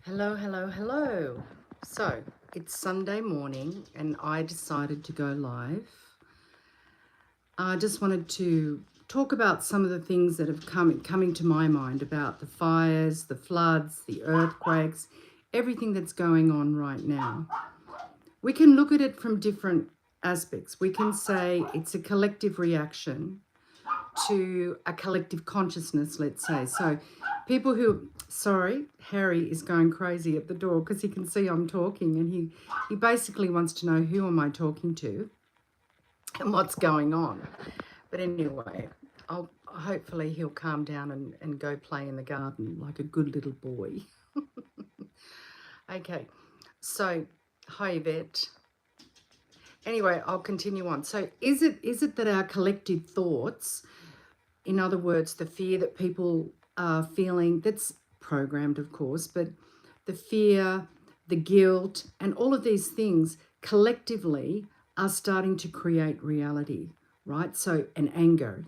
Hello, hello, hello. So it's Sunday morning and I decided to go live. I just wanted to talk about some of the things that have coming to my mind about the fires, the floods, the earthquakes, everything that's going on right now. We can look at it from different aspects. We can say it's a collective reaction to a collective consciousness, let's say. So people who, sorry, Harry is going crazy at the door because he can see I'm talking, and he basically wants to know who am I talking to and what's going on. But anyway, hopefully he'll calm down and go play in the garden like a good little boy. Okay, so hi Yvette. Anyway, I'll continue on. So is it that our collective thoughts, in other words, the fear that people are feeling, that's programmed, of course, but the fear, the guilt, and all of these things collectively are starting to create reality, right? So, an anger,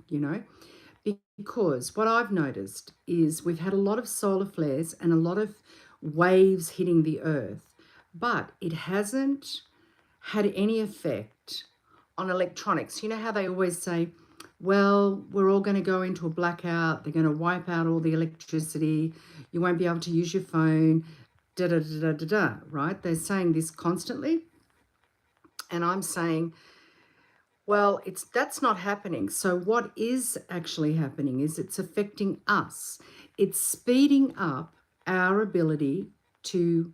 because what I've noticed is we've had a lot of solar flares and a lot of waves hitting the earth, but it hasn't had any effect on electronics. You know how they always say, well, we're all going to go into a blackout. They're going to wipe out all the electricity. You won't be able to use your phone, da da da da da da, right? They're saying this constantly. And I'm saying, well, that's not happening. So what is actually happening is it's affecting us. It's speeding up our ability to,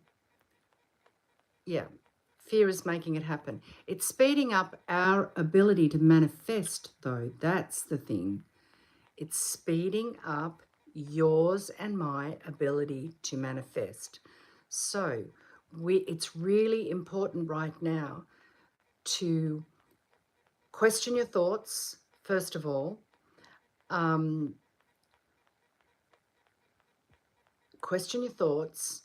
fear is making it happen. It's speeding up our ability to manifest, though. That's the thing. It's speeding up yours and my ability to manifest. So it's really important right now to question your thoughts, first of all. Question your thoughts.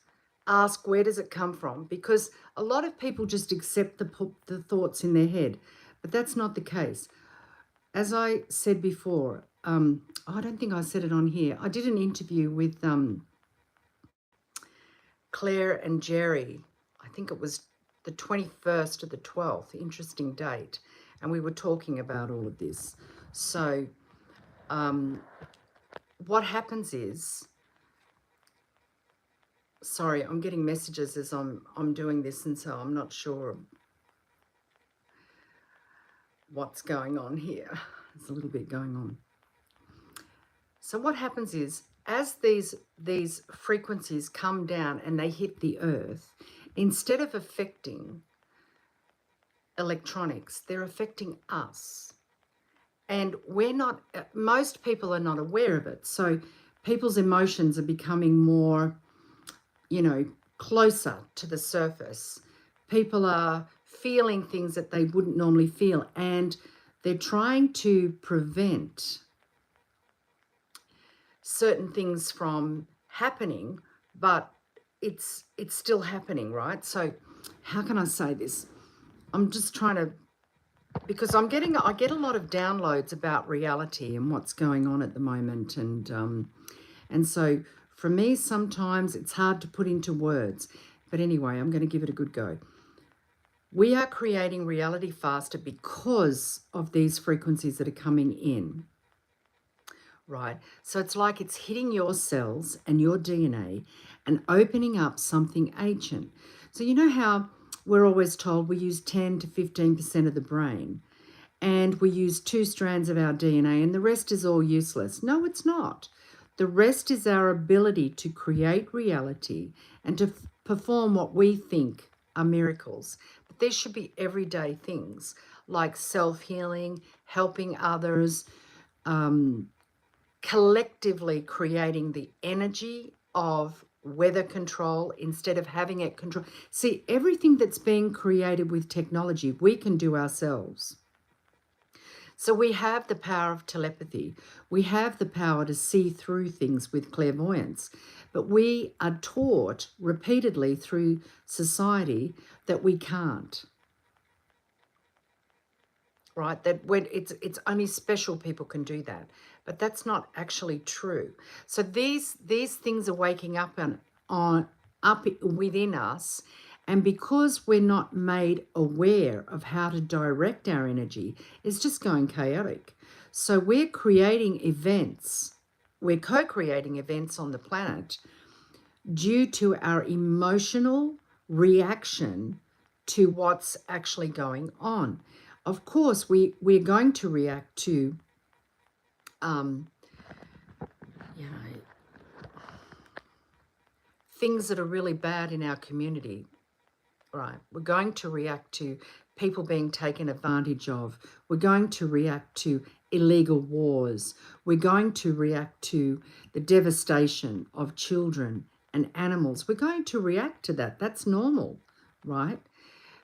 Ask, where does it come from? Because a lot of people just accept the thoughts in their head, but that's not the case. As I said before, I don't think I said it on here. I did an interview with Claire and Jerry. I think it was the 21st or the 12th, interesting date. And we were talking about all of this. So what happens is, sorry, I'm getting messages as I'm doing this, and so I'm not sure what's going on here. There's a little bit going on. So what happens is, as these frequencies come down and they hit the earth, instead of affecting electronics, they're affecting us. And most people are not aware of it. So people's emotions are becoming more, closer to the surface. People are feeling things that they wouldn't normally feel, and they're trying to prevent certain things from happening, but it's still happening, right? So how can I say this? I'm just trying to, because I get a lot of downloads about reality and what's going on at the moment, and so for me sometimes it's hard to put into words, but anyway, I'm going to give it a good go. We are creating reality faster because of these frequencies that are coming in. Right. So it's like it's hitting your cells and your DNA and opening up something ancient. So you know how we're always told we use 10 to 15% of the brain, and we use 2 strands of our DNA and the rest is all useless. No, it's not. The rest is our ability to create reality and to perform what we think are miracles. But there should be everyday things like self-healing, helping others, collectively creating the energy of weather control instead of having it control. See, everything that's being created with technology, we can do ourselves. So we have the power of telepathy. We have the power to see through things with clairvoyance. But we are taught repeatedly through society that we can't. Right? That when it's only special people can do that. But that's not actually true. So these things are waking up on up within us. And because we're not made aware of how to direct our energy, it's just going chaotic. So we're creating events, we're co-creating events on the planet due to our emotional reaction to what's actually going on. Of course, we're going to react to, you know, things that are really bad in our community. Right. We're going to react to people being taken advantage of. We're going to react to illegal wars. We're going to react to the devastation of children and animals. We're going to react to that. That's normal, right?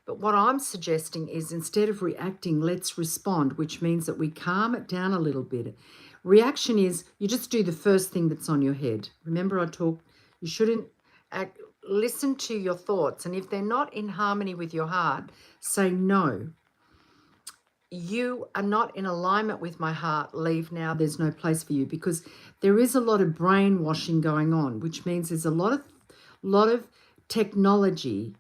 But what I'm suggesting is instead of reacting, let's respond, which means that we calm it down a little bit. Reaction is you just do the first thing that's on your head. Remember I talked, you shouldn't act. Listen to your thoughts, and if they're not in harmony with your heart, say no. You are not in alignment with my heart. Leave now. There's no place for you, because there is a lot of brainwashing going on, which means there's a lot of technology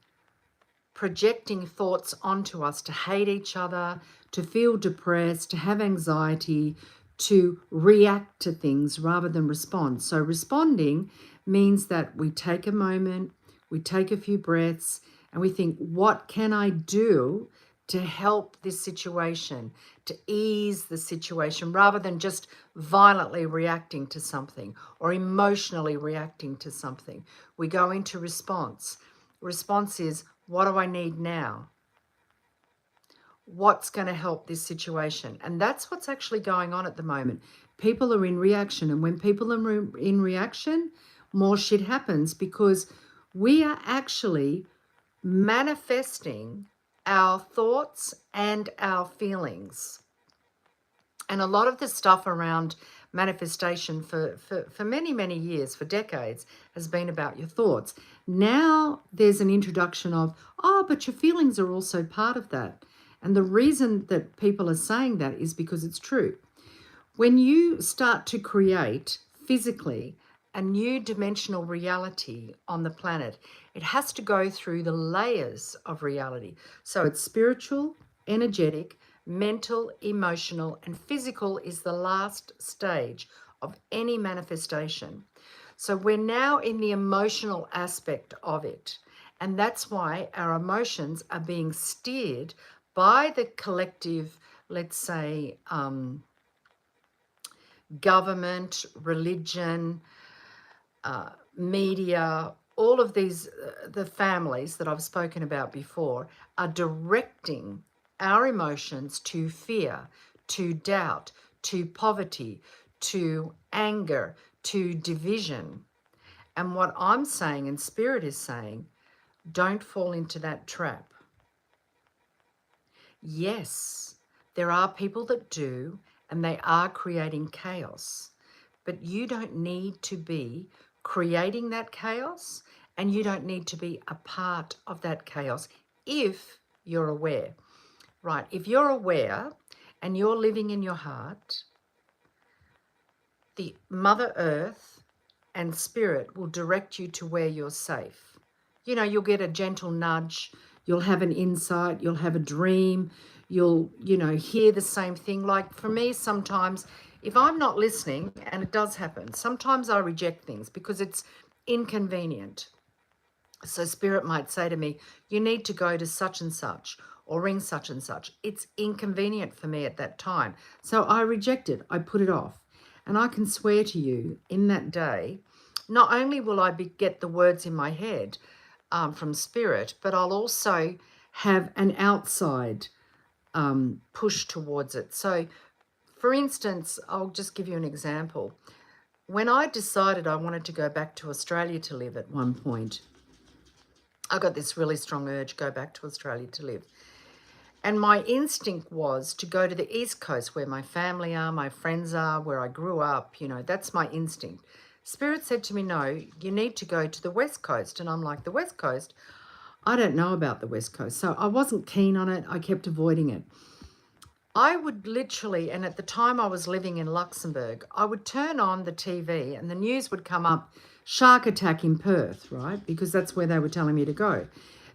projecting thoughts onto us to hate each other, to feel depressed, to have anxiety, to react to things rather than respond. So responding means that we take a moment, we take a few breaths, and we think, what can I do to help this situation, to ease the situation, rather than just violently reacting to something or emotionally reacting to something. We go into response. Response is, what do I need now? What's going to help this situation? And that's what's actually going on at the moment. People are in reaction, and when people are in reaction, more shit happens, because we are actually manifesting our thoughts and our feelings. And a lot of the stuff around manifestation for many, many years, for decades, has been about your thoughts. Now there's an introduction of, oh, but your feelings are also part of that. And the reason that people are saying that is because it's true. When you start to create physically a new dimensional reality on the planet, it has to go through the layers of reality. So it's spiritual, energetic, mental, emotional, and physical is the last stage of any manifestation. So we're now in the emotional aspect of it. And that's why our emotions are being steered by the collective, let's say, government, religion, media, all of these, the families that I've spoken about before, are directing our emotions to fear, to doubt, to poverty, to anger, to division. And what I'm saying, and Spirit is saying, don't fall into that trap. Yes, there are people that do, and they are creating chaos. But you don't need to be creating that chaos, and you don't need to be a part of that chaos if you're aware. Right, if you're aware and you're living in your heart, the Mother Earth and Spirit will direct you to where you're safe. You know, you'll get a gentle nudge, you'll have an insight, you'll have a dream, you'll, hear the same thing. Like for me, sometimes if I'm not listening, and it does happen, sometimes I reject things because it's inconvenient. So Spirit might say to me, you need to go to such and such or ring such and such. It's inconvenient for me at that time. So I reject it. I put it off. And I can swear to you, in that day, not only will I get the words in my head from Spirit, but I'll also have an outside push towards it. So, for instance, I'll just give you an example. When I decided I wanted to go back to Australia to live at one point, I got this really strong urge, go back to Australia to live. And my instinct was to go to the East Coast where my family are, my friends are, where I grew up. That's my instinct. Spirit said to me, no, you need to go to the West Coast. And I'm like, the West Coast? I don't know about the West Coast. So I wasn't keen on it. I kept avoiding it. I would literally, and at the time I was living in Luxembourg, I would turn on the TV and the news would come up shark attack in Perth, right? Because that's where they were telling me to go.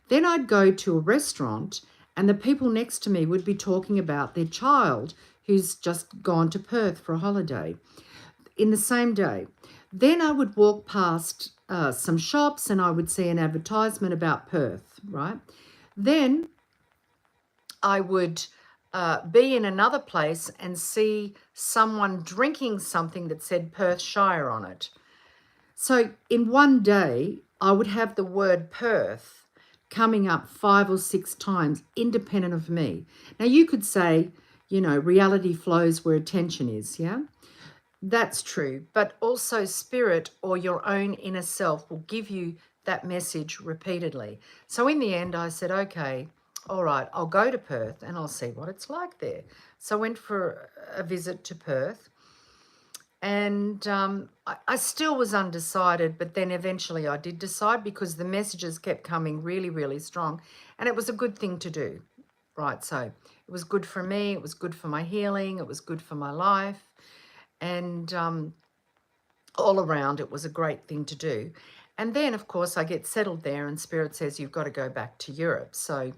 Then I'd go to a restaurant and the people next to me would be talking about their child who's just gone to Perth for a holiday in the same day. Then I would walk past some shops and I would see an advertisement about Perth, right? Then I would be in another place and see someone drinking something that said Perthshire on it. So in one day, I would have the word Perth coming up 5 or 6 times independent of me. Now you could say, reality flows where attention is, yeah? That's true. But also spirit or your own inner self will give you that message repeatedly. So in the end, I said, okay, all right, I'll go to Perth and I'll see what it's like there. So I went for a visit to Perth. And I still was undecided, but then eventually I did decide because the messages kept coming really, really strong. And it was a good thing to do, right? So it was good for me. It was good for my healing. It was good for my life. And all around, it was a great thing to do. And then, of course, I get settled there and Spirit says, you've got to go back to Europe. So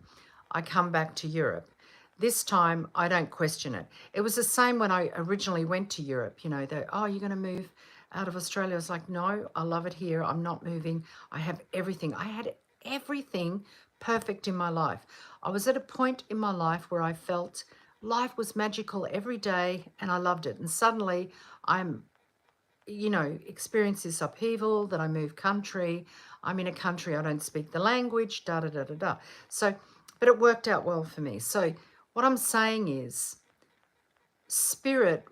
I come back to Europe. This time, I don't question it. It was the same when I originally went to Europe. You're going to move out of Australia. I was like, no, I love it here. I'm not moving. I have everything. I had everything perfect in my life. I was at a point in my life where I felt life was magical every day and I loved it. And suddenly I'm experience this upheaval, that I move country. I'm in a country I don't speak the language, da-da-da-da-da. So, but it worked out well for me. So what I'm saying is spirit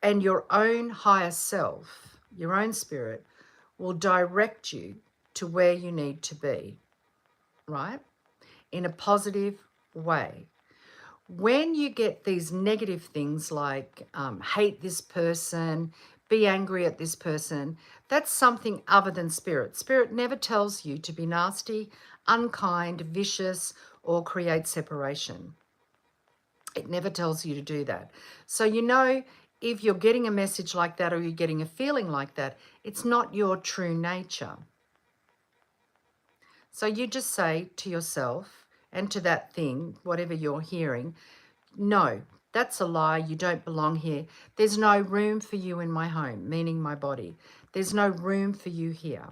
and your own higher self, your own spirit, will direct you to where you need to be, right? In a positive way. When you get these negative things like hate this person, be angry at this person, that's something other than spirit. Spirit never tells you to be nasty, unkind, vicious, or create separation. It never tells you to do that. So if you're getting a message like that or you're getting a feeling like that, it's not your true nature. So you just say to yourself and to that thing, whatever you're hearing, no, that's a lie. You don't belong here. There's no room for you in my home, meaning my body. There's no room for you here.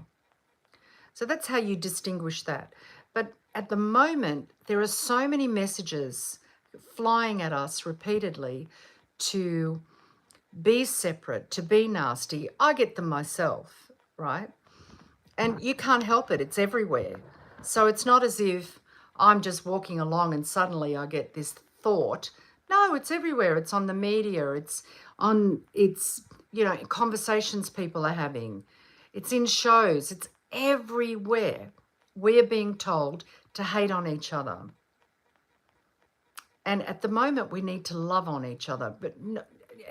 So that's how you distinguish that. But at the moment, there are so many messages flying at us repeatedly to be separate, to be nasty. I get them myself, right? And you can't help it. It's everywhere. So it's not as if I'm just walking along and suddenly I get this thought. No, it's everywhere. It's on the media. It's conversations people are having. It's in shows. It's everywhere. We're being told to hate on each other. And at the moment, we need to love on each other.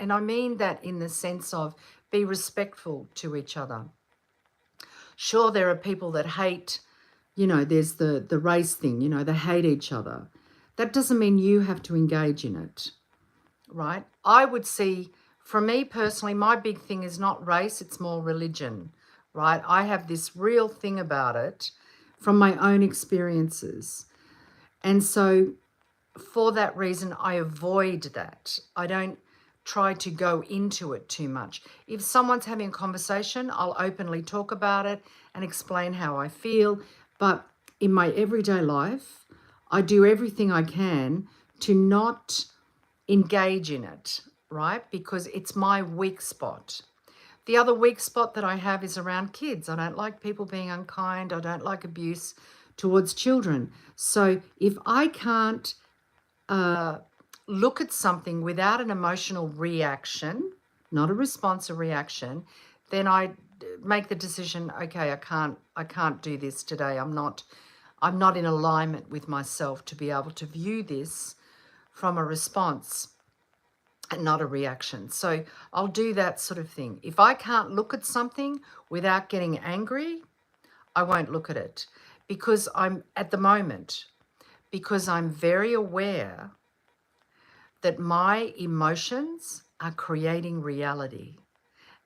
And I mean that in the sense of be respectful to each other. Sure, there are people that hate, there's the race thing, they hate each other. That doesn't mean you have to engage in it, right? I would see, for me personally, my big thing is not race, it's more religion, right? I have this real thing about it from my own experiences. And so for that reason, I avoid that. I don't try to go into it too much. If someone's having a conversation, I'll openly talk about it and explain how I feel. But in my everyday life, I do everything I can to not engage in it, right? Because it's my weak spot. The other weak spot that I have is around kids. I don't like people being unkind. I don't like abuse towards children. So if I can't look at something without an emotional reaction, not a response, a reaction, then I make the decision, okay, I can't do this today. I'm not in alignment with myself to be able to view this from a response and not a reaction. So I'll do that sort of thing. If I can't look at something without getting angry, I won't look at it because I'm very aware that my emotions are creating reality.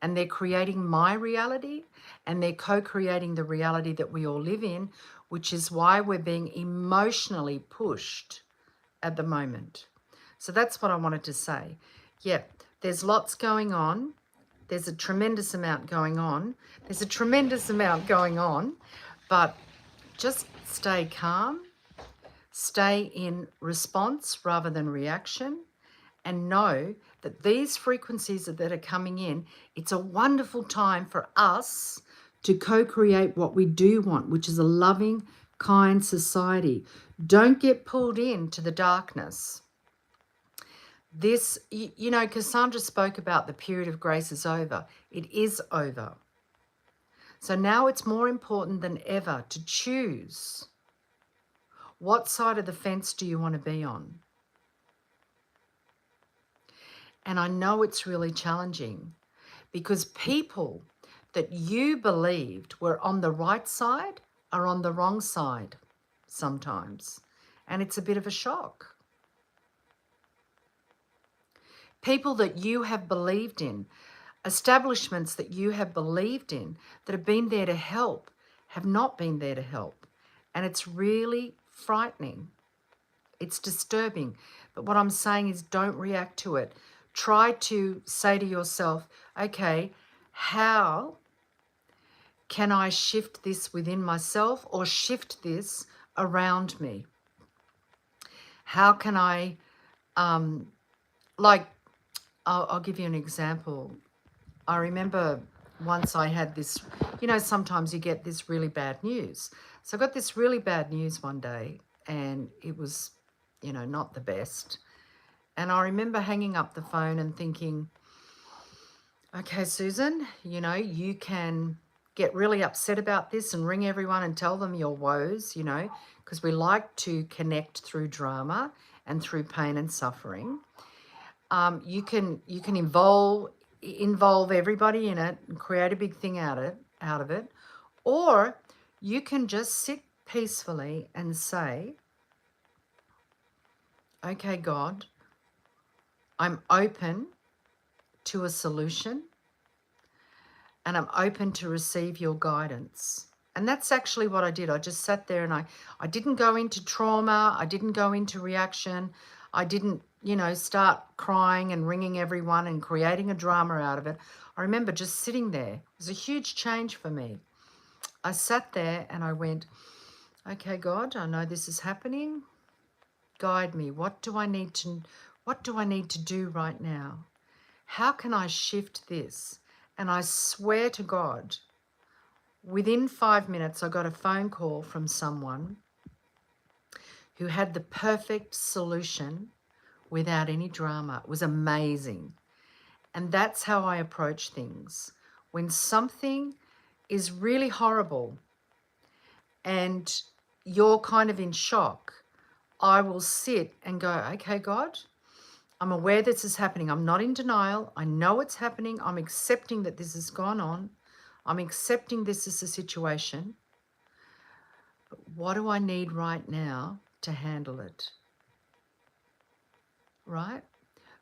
and they're creating my reality, and they're co-creating the reality that we all live in, which is why we're being emotionally pushed at the moment. So that's what I wanted to say. Yeah, there's lots going on. There's a tremendous amount going on. There's a tremendous amount going on, but just stay calm, stay in response rather than reaction, and know that these frequencies that are coming in, it's a wonderful time for us to co-create what we do want, which is a loving, kind society. Don't get pulled into the darkness. This, you know, Kassandra spoke about the period of grace is over. It is over. So now it's more important than ever to choose what side of the fence do you want to be on. And I know it's really challenging because people that you believed were on the right side are on the wrong side sometimes. And it's a bit of a shock. People that you have believed in, establishments that you have believed in, that have been there to help, have not been there to help. And it's really frightening. It's disturbing. But what I'm saying is don't react to it. Try to say to yourself, okay, how can I shift this within myself or shift this around me? How can I, I'll give you an example. I remember once I had this, you know, sometimes you get this really bad news. So I got this really bad news one day, and it was, you know, not the best. And I remember hanging up the phone and thinking, okay, Susan, you know, you can get really upset about this and ring everyone and tell them your woes, you know, because we like to connect through drama and through pain and suffering. You can involve everybody in it and create a big thing out of it, or you can just sit peacefully and say, okay, God, I'm open to a solution, and I'm open to receive your guidance. And that's actually what I did. I just sat there and I didn't go into trauma. I didn't go into reaction. I didn't, you know, start crying and ringing everyone and creating a drama out of it. I remember just sitting there. It was a huge change for me. I sat there and I went, okay, God, I know this is happening. Guide me. What do I need to do right now? How can I shift this? And I swear to God, within 5 minutes, I got a phone call from someone who had the perfect solution without any drama. It was amazing. And that's how I approach things. When something is really horrible and you're kind of in shock, I will sit and go, okay, God, I'm aware this is happening. I'm not in denial. I know it's happening. I'm accepting that this has gone on. I'm accepting this is a situation. But what do I need right now to handle it? Right?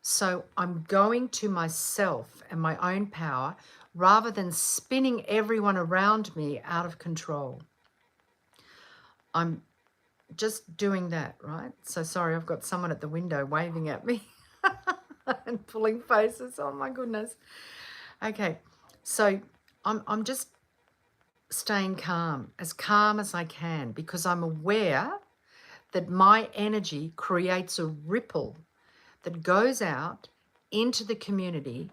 So I'm going to myself and my own power rather than spinning everyone around me out of control. I'm just doing that, right? So sorry, I've got someone at the window waving at me and pulling faces. Oh my goodness. Okay, so I'm just staying calm as I can, because I'm aware that my energy creates a ripple that goes out into the community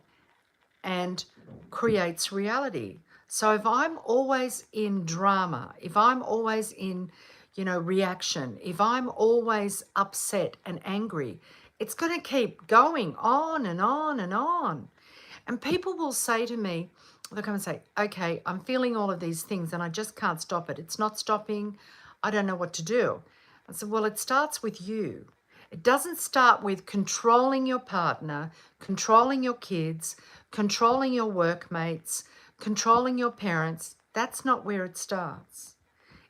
and creates reality. So if I'm always in drama, if I'm always in, you know, reaction, if I'm always upset and angry, it's going to keep going on and on and on. And people will say to me, they'll come and say, okay, I'm feeling all of these things and I just can't stop it. It's not stopping. I don't know what to do. I said, well, it starts with you. It doesn't start with controlling your partner, controlling your kids, controlling your workmates, controlling your parents. That's not where it starts.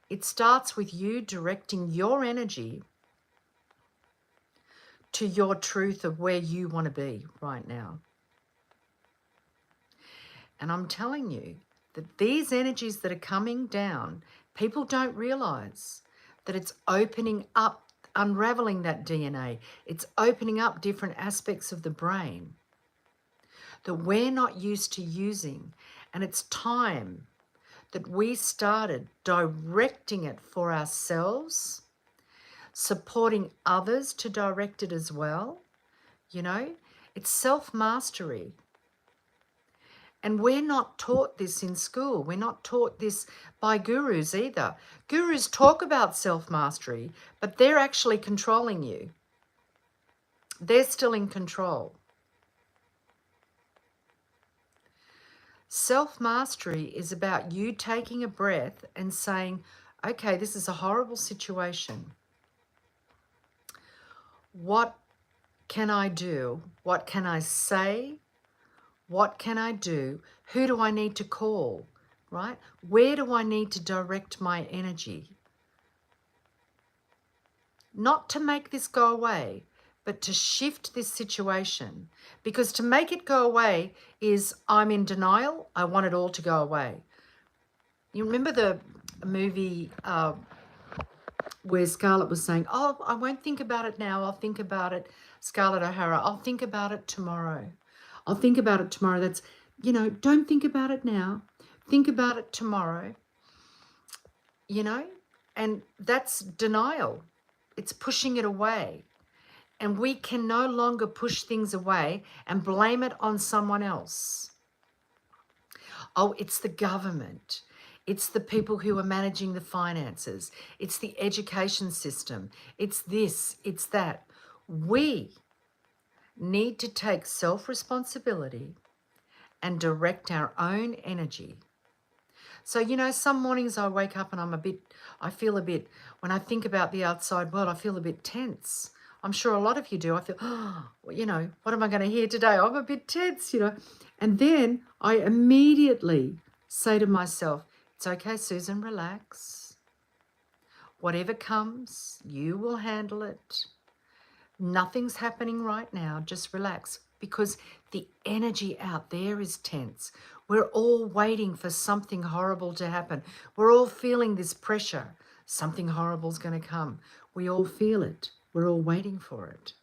It starts with you directing your energy to your truth of where you want to be right now. And I'm telling you that these energies that are coming down, people don't realize that it's opening up, unraveling that DNA. It's opening up different aspects of the brain that we're not used to using. And it's time that we started directing it for ourselves, supporting others to direct it as well. You know, it's self-mastery. And we're not taught this in school. We're not taught this by gurus either. Gurus talk about self-mastery, but they're actually controlling you. They're still in control. Self-mastery is about you taking a breath and saying, okay, this is a horrible situation. What can I do? What can I say? What can I do? Who do I need to call? Right? Where do I need to direct my energy? Not to make this go away, but to shift this situation. Because to make it go away is I'm in denial. I want it all to go away. You remember the movie where Scarlett was saying, oh, I won't think about it now. I'll think about it. Scarlett O'Hara, I'll think about it tomorrow. I'll think about it tomorrow. That's, you know, don't think about it now. Think about it tomorrow. You know, and that's denial. It's pushing it away. And we can no longer push things away and blame it on someone else. Oh, it's the government. It's the people who are managing the finances. It's the education system. It's this, it's that. We need to take self-responsibility and direct our own energy. So, you know, some mornings I wake up and I feel a bit, when I think about the outside world, I feel a bit tense. I'm sure a lot of you do. I feel, oh, you know, what am I going to hear today? I'm a bit tense, you know. And then I immediately say to myself, it's okay, Susan, relax. Whatever comes, you will handle it. Nothing's happening right now. Just relax, because the energy out there is tense. We're all waiting for something horrible to happen. We're all feeling this pressure. Something horrible is going to come. We all feel it. We're all waiting for it.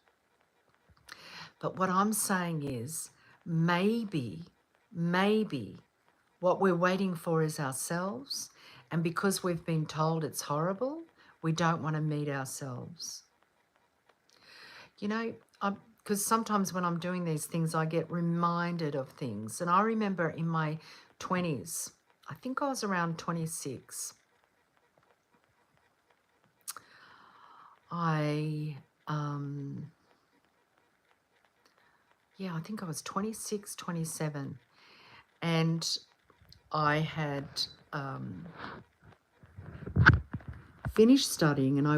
But what I'm saying is, maybe what we're waiting for is ourselves. And because we've been told it's horrible, we don't want to meet ourselves. You know, because sometimes when I'm doing these things, I get reminded of things. And I remember in my 20s, I think I was around 26, I think I was 26, 27. And I had finished studying, and I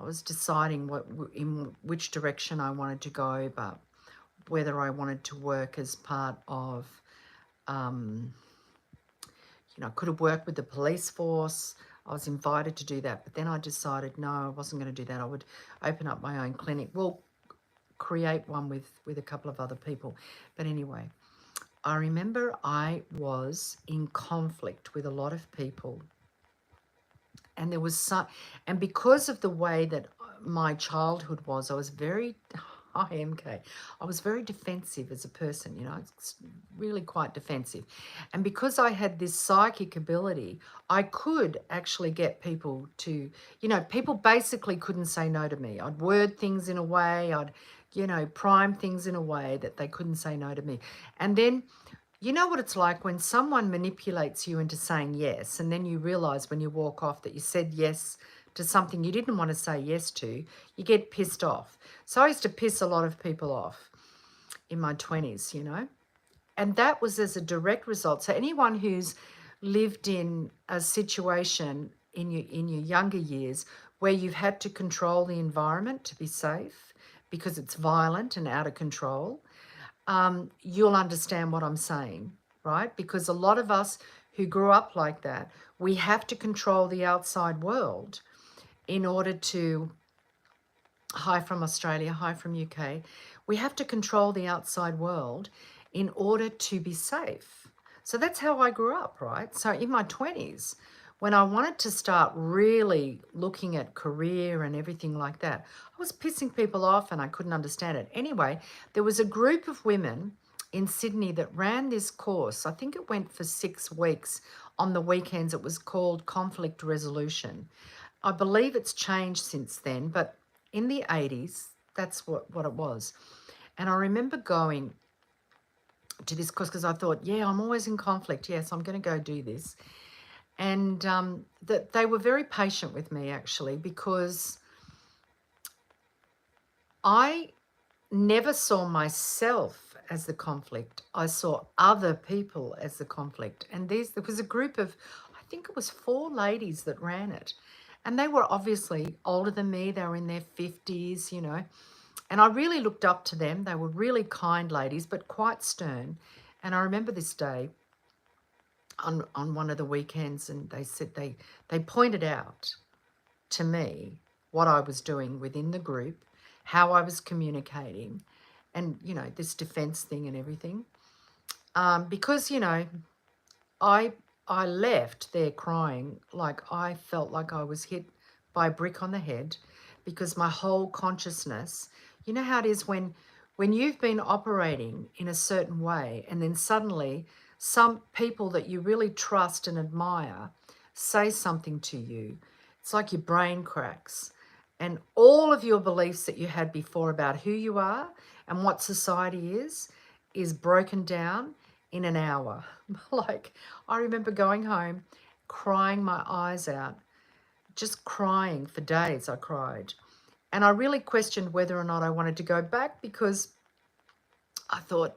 was deciding in which direction I wanted to go, but whether I wanted to work as part of, you know, I could have worked with the police force. I was invited to do that, but then I decided, no, I wasn't going to do that. I would open up my own clinic. Well, create one with a couple of other people. But anyway, I remember I was in conflict with a lot of people. And there was and because of the way that my childhood was, I was very, hi MK, I was very defensive as a person, you know, it's really quite defensive. And because I had this psychic ability, I could actually get people to, you know, people basically couldn't say no to me. I'd word things in a way, I'd, you know, prime things in a way that they couldn't say no to me. And then, you know what it's like when someone manipulates you into saying yes, and then you realize when you walk off that you said yes to something you didn't want to say yes to, you get pissed off. So I used to piss a lot of people off in my 20s, you know, and that was as a direct result. So anyone who's lived in a situation in your younger years where you've had to control the environment to be safe because it's violent and out of control, you'll understand what I'm saying, right? Because a lot of us who grew up like that, we have to control the outside world in order to, hi from Australia, hi from UK, we have to control the outside world in order to be safe. So that's how I grew up, right? So in my 20s, when I wanted to start really looking at career and everything like that, I was pissing people off and I couldn't understand it. Anyway, there was a group of women in Sydney that ran this course. I think it went for 6 weeks. On the weekends, it was called Conflict Resolution. I believe it's changed since then, but in the 80s, that's what it was. And I remember going to this course because I thought, yeah, I'm always in conflict. Yes, I'm going to go do this. And that they were very patient with me, actually, because I never saw myself as the conflict. I saw other people as the conflict. And there was a group of, I think it was 4 ladies that ran it. And they were obviously older than me. They were in their 50s, you know. And I really looked up to them. They were really kind ladies, but quite stern. And I remember this day on one of the weekends, and they said they pointed out to me what I was doing within the group, how I was communicating, and, you know, this defense thing and everything. Because, you know, I left there crying like I felt like I was hit by a brick on the head, because my whole consciousness, you know how it is when you've been operating in a certain way and then suddenly some people that you really trust and admire say something to you, it's like your brain cracks. And all of your beliefs that you had before about who you are and what society is broken down in an hour. Like, I remember going home, crying my eyes out, just crying for days. I cried. And I really questioned whether or not I wanted to go back, because I thought,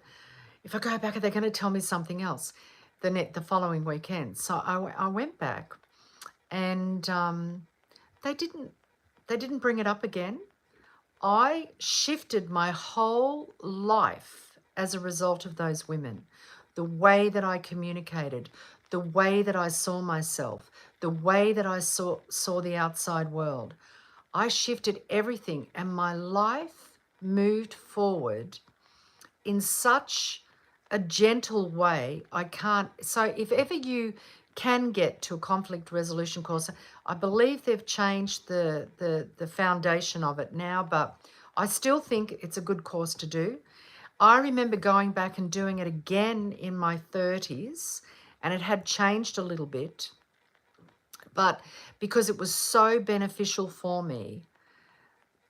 if I go back, are they going to tell me something else the following weekend? So I went back, and they didn't bring it up again. I shifted my whole life as a result of those women. The way that I communicated, the way that I saw myself, the way that I saw the outside world. I shifted everything, and my life moved forward in such a gentle way. I can't. So if ever you can get to a conflict resolution course, I believe they've changed the foundation of it now, but I still think it's a good course to do. I remember going back and doing it again in my 30s, and it had changed a little bit, but because it was so beneficial for me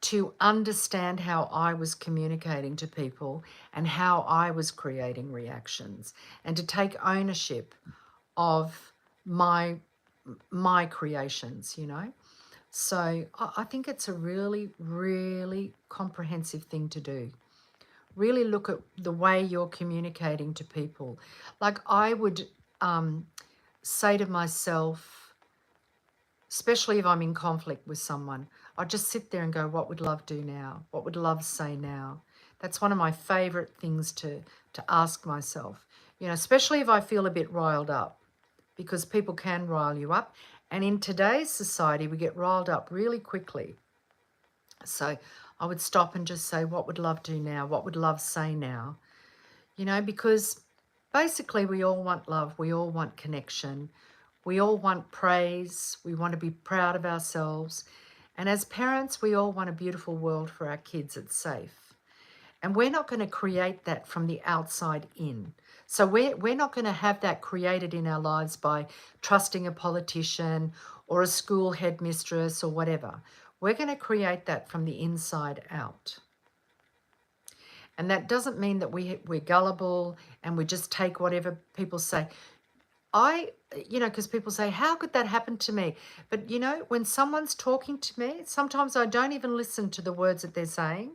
to understand how I was communicating to people and how I was creating reactions, and to take ownership of my creations, you know. So I think it's a really, really comprehensive thing to do. Really look at the way you're communicating to people. Like, I would say to myself, especially if I'm in conflict with someone, I just sit there and go, what would love do now? What would love say now? That's one of my favorite things to ask myself, you know, especially if I feel a bit riled up, because people can rile you up. And in today's society, we get riled up really quickly. So I would stop and just say, what would love do now? What would love say now? You know, because basically we all want love. We all want connection. We all want praise. We want to be proud of ourselves. And as parents, we all want a beautiful world for our kids that's safe. And we're not going to create that from the outside in. So we're not going to have that created in our lives by trusting a politician or a school headmistress or whatever. We're going to create that from the inside out. And that doesn't mean that we're gullible and we just take whatever people say. You know, because people say, how could that happen to me? But, you know, when someone's talking to me, sometimes I don't even listen to the words that they're saying.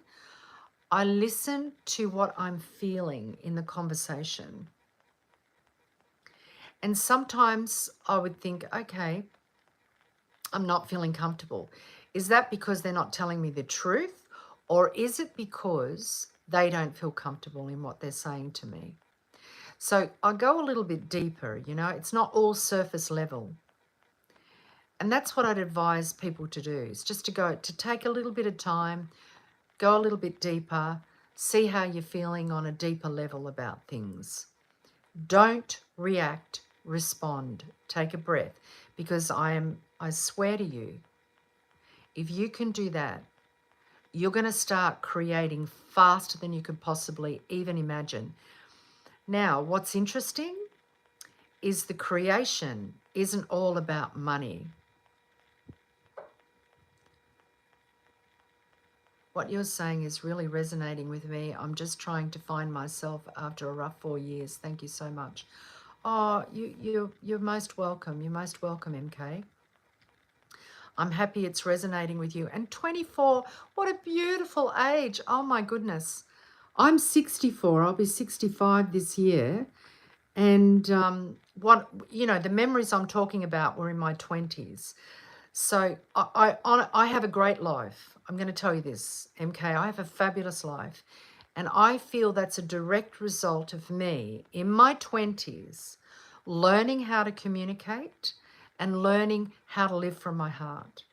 I listen to what I'm feeling in the conversation. And sometimes I would think, okay, I'm not feeling comfortable. Is that because they're not telling me the truth? Or is it because they don't feel comfortable in what they're saying to me? So I go a little bit deeper, you know, it's not all surface level. And that's what I'd advise people to do, is just to take a little bit of time, go a little bit deeper, See how you're feeling on a deeper level about things. Don't react, respond. Take a breath, because I swear to you, if you can do that, you're going to start creating faster than you could possibly even imagine. Now, what's interesting is the creation isn't all about money. What you're saying is really resonating with me. I'm just trying to find myself after a rough 4 years. Thank you so much. Oh, you're most welcome. You're most welcome, MK. I'm happy it's resonating with you. And 24, what a beautiful age. Oh my goodness. I'm 64. I'll be 65 this year. And the memories I'm talking about were in my 20s. So I have a great life. I'm going to tell you this, MK. I have a fabulous life. And I feel that's a direct result of me in my 20s learning how to communicate and learning how to live from my heart.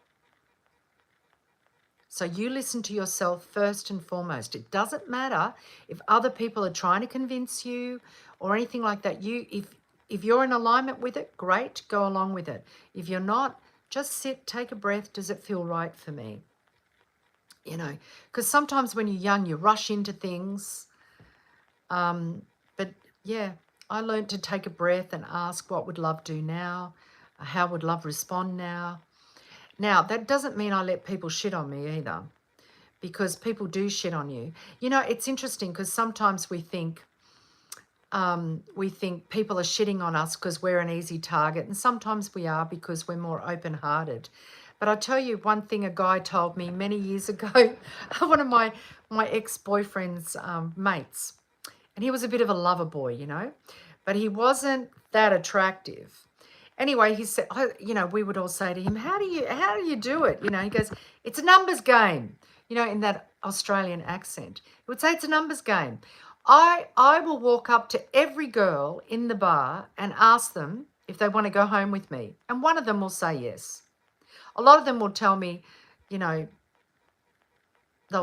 So you listen to yourself first and foremost. It doesn't matter if other people are trying to convince you or anything like that. If you're in alignment with it, great, go along with it. If you're not, just sit, take a breath. Does it feel right for me? Because sometimes when you're young, you rush into things. But yeah, I learned to take a breath and ask, what would love do now? How would love respond now? Now, that doesn't mean I let people shit on me either, because people do shit on you. It's interesting because sometimes we think people are shitting on us because we're an easy target, and sometimes we are because we're more open-hearted. But I'll tell you one thing a guy told me many years ago, one of my ex-boyfriend's mates, and he was a bit of a lover boy, but he wasn't that attractive. Anyway, he said, we would all say to him, how do you do it? He goes, it's a numbers game, in that Australian accent. He would say it's a numbers game. I will walk up to every girl in the bar and ask them if they want to go home with me. And one of them will say yes. A lot of them will tell me, they'll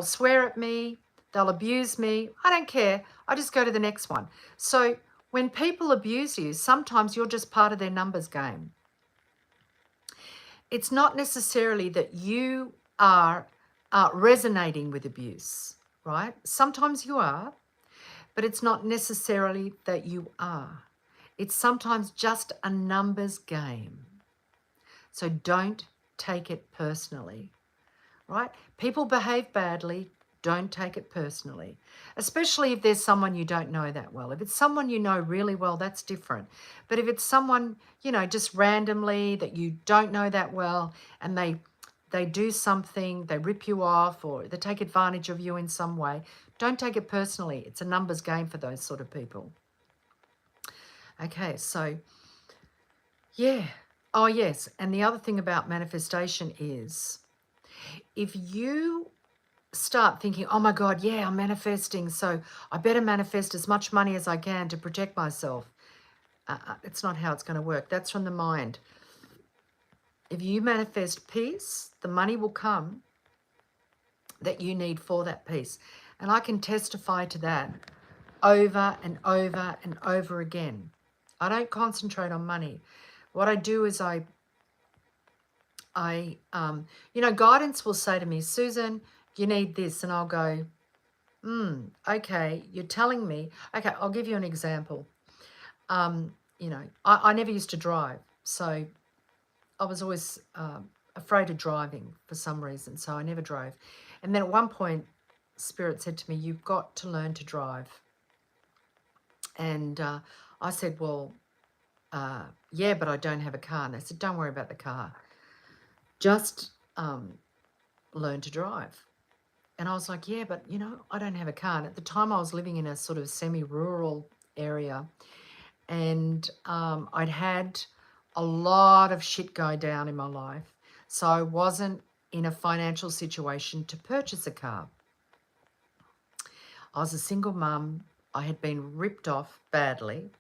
swear at me, they'll abuse me. I don't care. I just go to the next one. So when people abuse you, sometimes you're just part of their numbers game. It's not necessarily that you are resonating with abuse, right? Sometimes you are, but it's not necessarily that you are. It's sometimes just a numbers game. So don't take it personally, right? People behave badly. Don't take it personally, especially if there's someone you don't know that well. If it's someone you know really well, that's different. But if it's someone, just randomly that you don't know that well, and they do something, they rip you off, or they take advantage of you in some way, don't take it personally. It's a numbers game for those sort of people. Okay, so yeah. Oh, yes. And the other thing about manifestation is if you start thinking, oh my God, yeah, I'm manifesting, so I better manifest as much money as I can to protect myself. It's not how it's going to work. That's from the mind. If you manifest peace, the money will come that you need for that peace. And I can testify to that over and over and over again. I don't concentrate on money. What I do is guidance will say to me, Susan, you need this. And I'll go, okay, you're telling me. Okay, I'll give you an example. I never used to drive. So I was always afraid of driving for some reason. So I never drove. And then at one point, Spirit said to me, you've got to learn to drive. And I said, well, yeah, but I don't have a car. And they said, don't worry about the car. Just learn to drive. And I was like, yeah, but, I don't have a car. And at the time I was living in a sort of semi-rural area. And I'd had a lot of shit go down in my life. So I wasn't in a financial situation to purchase a car. I was a single mum. I had been ripped off badly.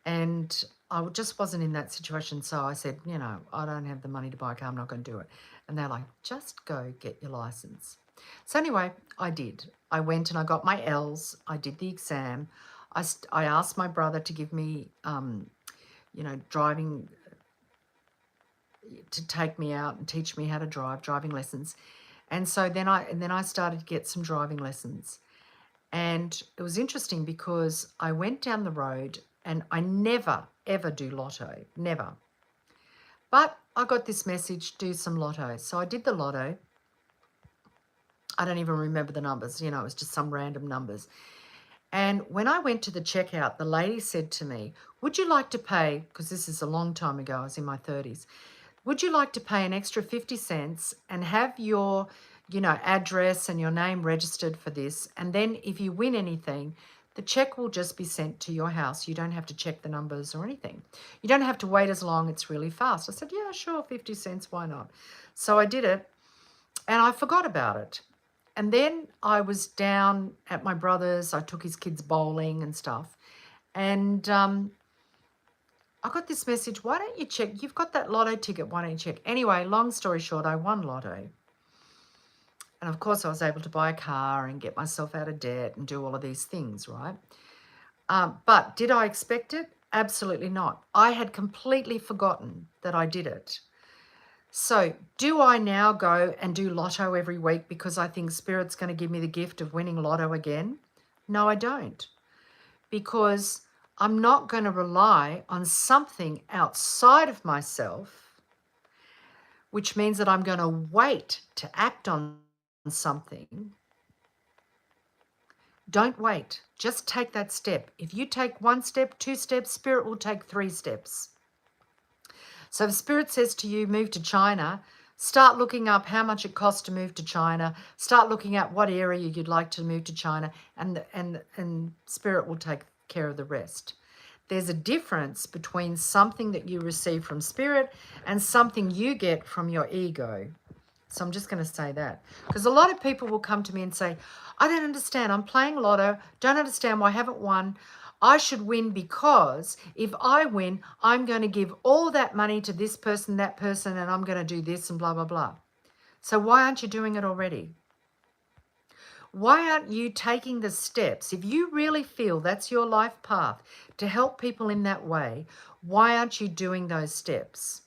And I just wasn't in that situation. So I said, I don't have the money to buy a car. I'm not going to do it. And they're like, just go get your license. So anyway, I did. I went and I got my L's. I did the exam. I asked my brother to give me, driving, to take me out and teach me how to drive, driving lessons. And so then I started to get some driving lessons. And it was interesting because I went down the road and I never, ever do lotto, never. But I got this message, do some lotto. So I did the lotto. I don't even remember the numbers, it was just some random numbers. And when I went to the checkout, the lady said to me, would you like to pay, because this is a long time ago, I was in my 30s, would you like to pay an extra 50 cents and have your, address and your name registered for this? And then if you win anything, the check will just be sent to your house. You don't have to check the numbers or anything. You don't have to wait as long. It's really fast. I said, yeah, sure, 50 cents, why not? So I did it and I forgot about it. And then I was down at my brother's. I took his kids bowling and stuff. And I got this message, why don't you check? You've got that lotto ticket, why don't you check? Anyway, long story short, I won lotto. And of course, I was able to buy a car and get myself out of debt and do all of these things, right? But did I expect it? Absolutely not. I had completely forgotten that I did it. So do I now go and do lotto every week because I think Spirit's going to give me the gift of winning lotto again? No, I don't. Because I'm not going to rely on something outside of myself, which means that I'm going to wait to act on something. Don't wait. Just take that step. If you take 1 step, 2 steps, Spirit will take 3 steps. So if Spirit says to you, move to China, start looking up how much it costs to move to China. Start looking at what area you'd like to move to China, and Spirit will take care of the rest. There's a difference between something that you receive from Spirit and something you get from your ego. So I'm just going to say that. Because a lot of people will come to me and say, I don't understand. I'm playing lotto. Don't understand why I haven't won. I should win because if I win, I'm going to give all that money to this person, that person, and I'm going to do this and blah, blah, blah. So why aren't you doing it already? Why aren't you taking the steps? If you really feel that's your life path to help people in that way, why aren't you doing those steps?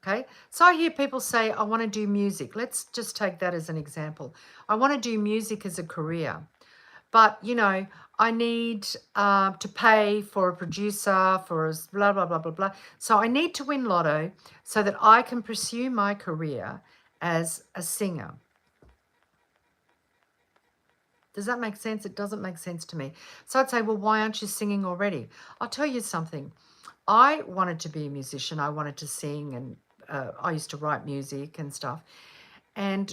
Okay, so I hear people say, I want to do music. Let's just take that as an example. I want to do music as a career. But, I need to pay for a producer, for a blah, blah, blah, blah, blah. So I need to win lotto so that I can pursue my career as a singer. Does that make sense? It doesn't make sense to me. So I'd say, well, why aren't you singing already? I'll tell you something. I wanted to be a musician. I wanted to sing, and I used to write music and stuff. And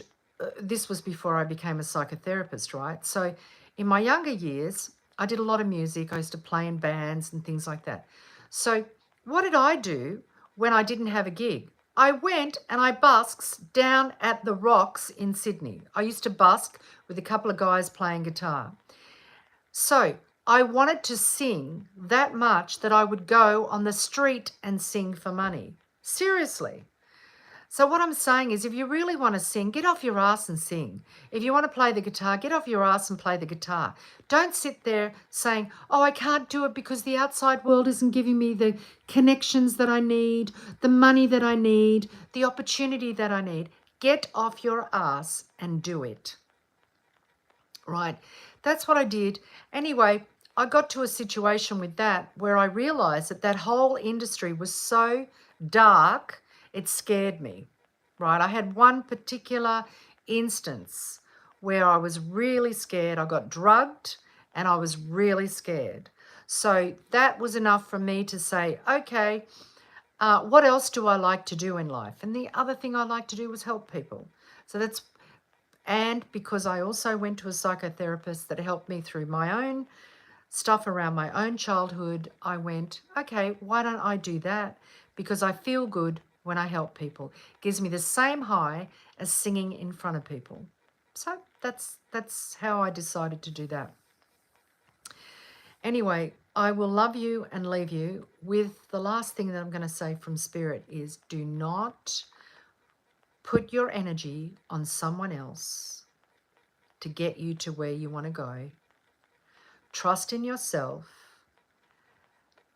this was before I became a psychotherapist, right? So in my younger years, I did a lot of music. I used to play in bands and things like that. So what did I do when I didn't have a gig? I went and I busked down at the Rocks in Sydney. I used to busk with a couple of guys playing guitar. So I wanted to sing that much that I would go on the street and sing for money. Seriously. So what I'm saying is, if you really want to sing, get off your ass and sing. If you want to play the guitar, get off your ass and play the guitar. Don't sit there saying, oh, I can't do it because the outside world isn't giving me the connections that I need, the money that I need, the opportunity that I need. Get off your ass and do it. Right? That's what I did. Anyway, I got to a situation with that where I realized that that whole industry was so dark, it scared me, right? I had one particular instance where I was really scared. I got drugged and I was really scared. So that was enough for me to say, okay, what else do I like to do in life? And the other thing I like to do was help people. So that's, and because I also went to a psychotherapist that helped me through my own stuff around my own childhood, I went, okay, why don't I do that? Because I feel good when I help people. It gives me the same high as singing in front of people. So that's how I decided to do that. Anyway, I will love you and leave you with the last thing that I'm going to say from Spirit is, do not put your energy on someone else. to get you to where you want to go. Trust in yourself.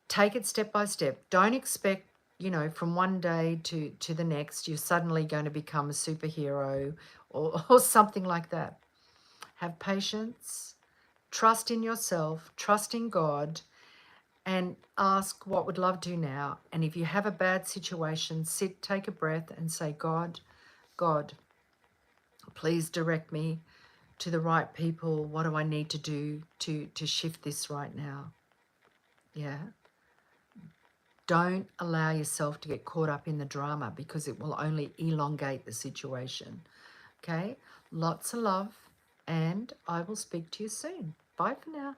Take it step by step. Don't expect, you know, from one day to the next, you're suddenly going to become a superhero or something like that. Have patience. Trust in yourself. Trust in God. And ask, what would love do now? And if you have a bad situation, sit, take a breath and say, God, please direct me to the right people. What do I need to do to shift this right now? Yeah. Don't allow yourself to get caught up in the drama, because it will only elongate the situation. Okay? Lots of love, and I will speak to you soon. Bye for now.